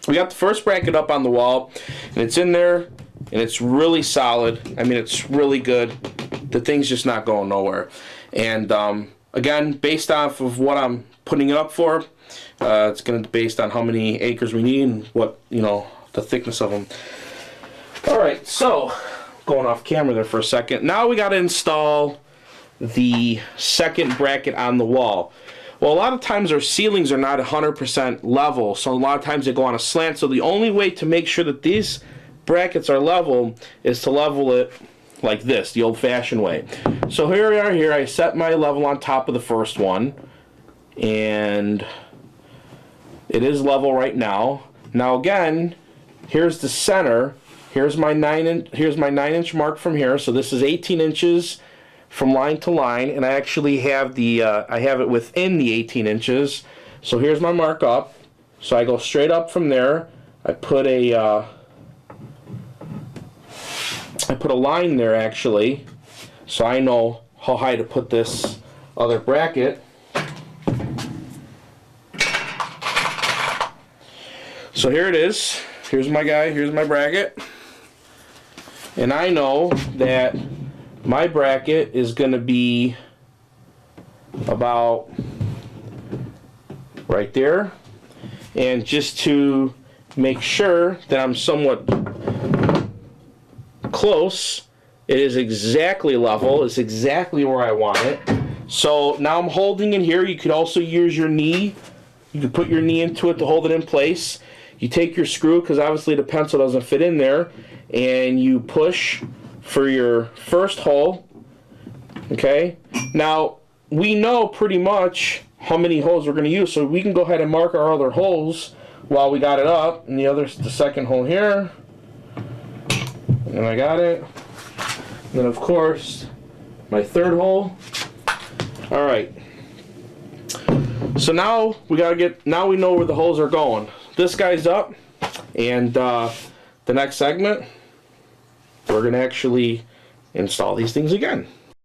we got the first bracket up on the wall, and it's in there, and it's really solid. I mean, it's really good. The thing's just not going nowhere. And again, based off of what I'm putting it up for, it's going to be based on how many acres we need and what, you know, the thickness of them. All right, so going off camera there for a second. Now we got to install the second bracket on the wall. Well, a lot of times our ceilings are not 100% level, so a lot of times they go on a slant. So the only way to make sure that these brackets are level is to level it like this, the old-fashioned way. So here we are here. I set my level on top of the first one, and it is level right now. Now again, here's the center. Here's my 9-inch mark from here. So this is 18 inches from line to line, and I actually have the I have it within the 18 inches. So here's my mark up. So I go straight up from there. I put a line there actually, so I know how high to put this other bracket. So here it is. Here's my guy. Here's my bracket, and I know that my bracket is going to be about right there. And just to make sure that I'm somewhat close, it is exactly level. It's exactly where I want it. So now I'm holding it here. You could also use your knee. You could put your knee into it to hold it in place. You take your screw, because obviously the pencil doesn't fit in there, and you push for your first hole. Okay, now we know pretty much how many holes we're going to use, so we can go ahead and mark our other holes while we got it up. And the second hole here, and I got it. And then of course my third hole. All right, so now we know where the holes are going. This guy's up, and the next segment we're going to actually install these things again.